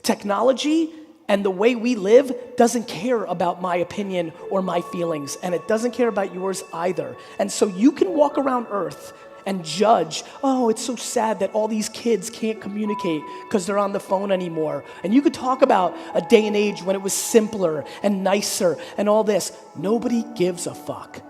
Technology and the way we live doesn't care about my opinion or my feelings, and it doesn't care about yours either. And so you can walk around Earth and judge, oh, it's so sad that all these kids can't communicate because they're on the phone anymore. And you could talk about a day and age when it was simpler and nicer and all this. Nobody gives a fuck.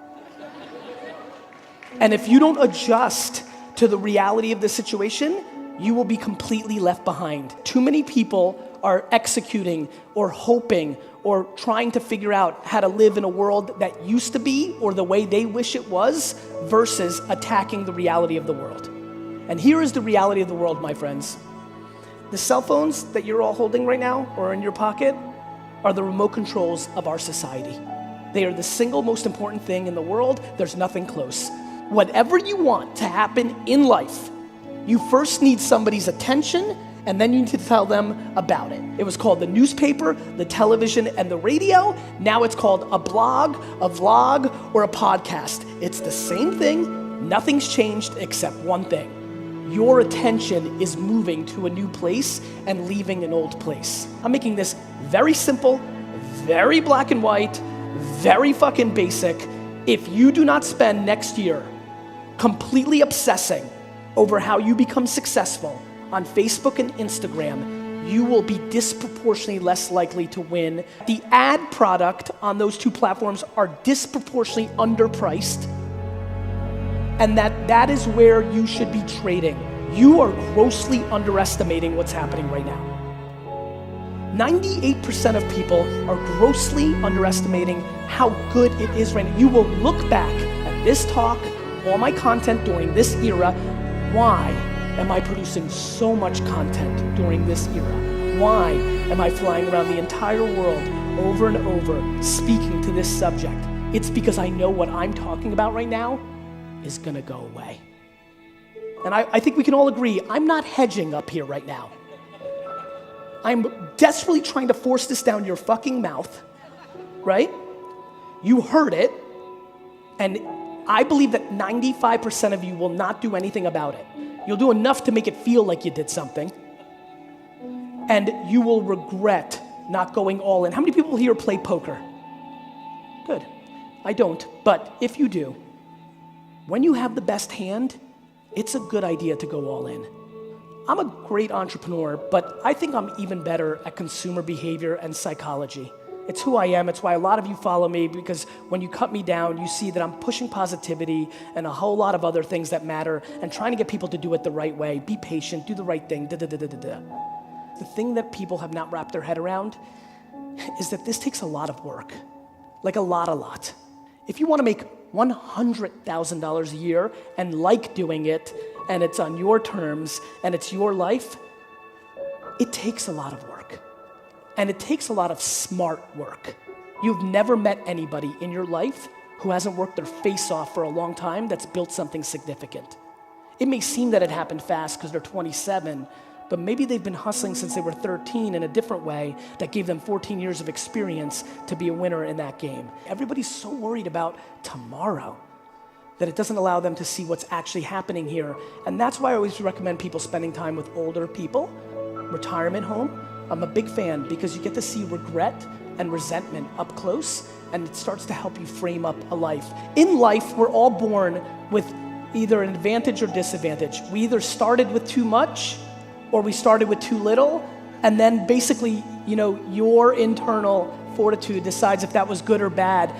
And if you don't adjust to the reality of the situation, you will be completely left behind. Too many people are executing or hoping or trying to figure out how to live in a world that used to be or the way they wish it was versus attacking the reality of the world. And here is the reality of the world, my friends. The cell phones that you're all holding right now or in your pocket are the remote controls of our society. They are the single most important thing in the world. There's nothing close. Whatever you want to happen in life, you first need somebody's attention, and then you need to tell them about it. It was called the newspaper, the television, and the radio. Now it's called a blog, a vlog, or a podcast. It's the same thing. Nothing's changed except one thing. Your attention is moving to a new place and leaving an old place. I'm making this very simple, very black and white, very fucking basic. If you do not spend next year completely obsessing over how you become successful on Facebook and Instagram, you will be disproportionately less likely to win. The ad product on those two platforms are disproportionately underpriced, and that is where you should be trading. You are grossly underestimating what's happening right now. 98% of people are grossly underestimating how good it is right now. You will look back at this talk, all my content during this era. Why am I producing so much content during this era? Why am I flying around the entire world over and over speaking to this subject? It's because I know what I'm talking about right now is gonna go away. And I think we can all agree, I'm not hedging up here right now. I'm desperately trying to force this down your fucking mouth, right? You heard it, and I believe that 95% of you will not do anything about it. You'll do enough to make it feel like you did something, and you will regret not going all in. How many people here play poker? Good. I don't, but if you do, when you have the best hand, it's a good idea to go all in. I'm a great entrepreneur, but I think I'm even better at consumer behavior and psychology. It's who I am. It's why a lot of you follow me, because when you cut me down, you see that I'm pushing positivity and a whole lot of other things that matter and trying to get people to do it the right way. Be patient, do the right thing, da-da-da-da-da-da. The thing that people have not wrapped their head around is that this takes a lot of work, like a lot. If you want to make $100,000 a year and like doing it, and it's on your terms, and it's your life, it takes a lot of work. And it takes a lot of smart work. You've never met anybody in your life who hasn't worked their face off for a long time that's built something significant. It may seem that it happened fast because they're 27, but maybe they've been hustling since they were 13 in a different way that gave them 14 years of experience to be a winner in that game. Everybody's so worried about tomorrow that it doesn't allow them to see what's actually happening here. And that's why I always recommend people spending time with older people, retirement home. I'm a big fan because you get to see regret and resentment up close, and it starts to help you frame up a life. In life, we're all born with either an advantage or disadvantage. We either started with too much or we started with too little, and then basically, your internal fortitude decides if that was good or bad.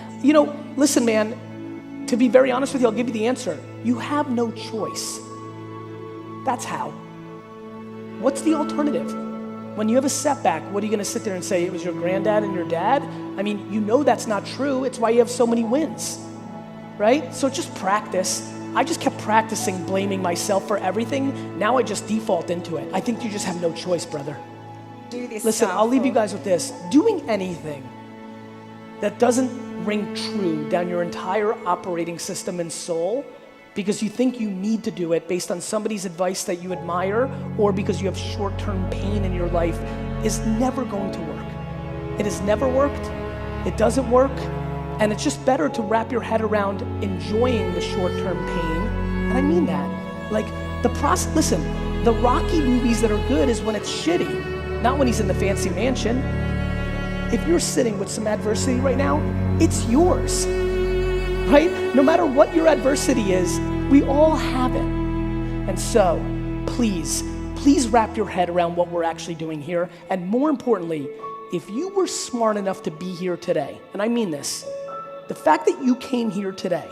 Listen, man, to be very honest with you, I'll give you the answer. You have no choice. That's how. What's the alternative? When you have a setback, what are you gonna sit there and say, it was your granddad and your dad? I mean, that's not true. It's why you have so many wins, right? So just practice. I just kept practicing blaming myself for everything. Now I just default into it. I think you just have no choice, brother. Do this. Listen, I'll leave you guys with this. Doing anything that doesn't ring true down your entire operating system and soul because you think you need to do it based on somebody's advice that you admire or because you have short-term pain in your life is never going to work. It has never worked. It doesn't work. And it's just better to wrap your head around enjoying the short-term pain. And I mean that. Like the process, listen, the Rocky movies that are good is when it's shitty, not when he's in the fancy mansion. If you're sitting with some adversity right now, it's yours, right? No matter what your adversity is, we all have it. And so, please wrap your head around what we're actually doing here. And more importantly, if you were smart enough to be here today, and I mean this, the fact that you came here today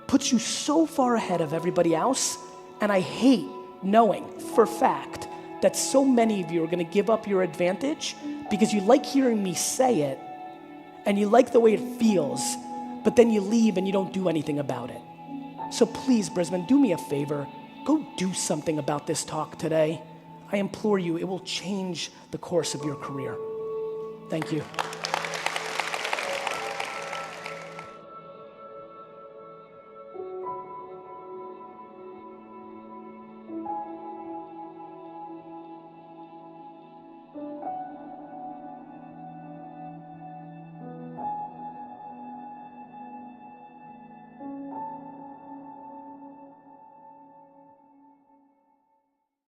puts you so far ahead of everybody else, and I hate knowing for a fact that so many of you are gonna give up your advantage because you like hearing me say it, and you like the way it feels, but then you leave and you don't do anything about it. So please, Brisbane, do me a favor. Go do something about this talk today. I implore you, it will change the course of your career. Thank you.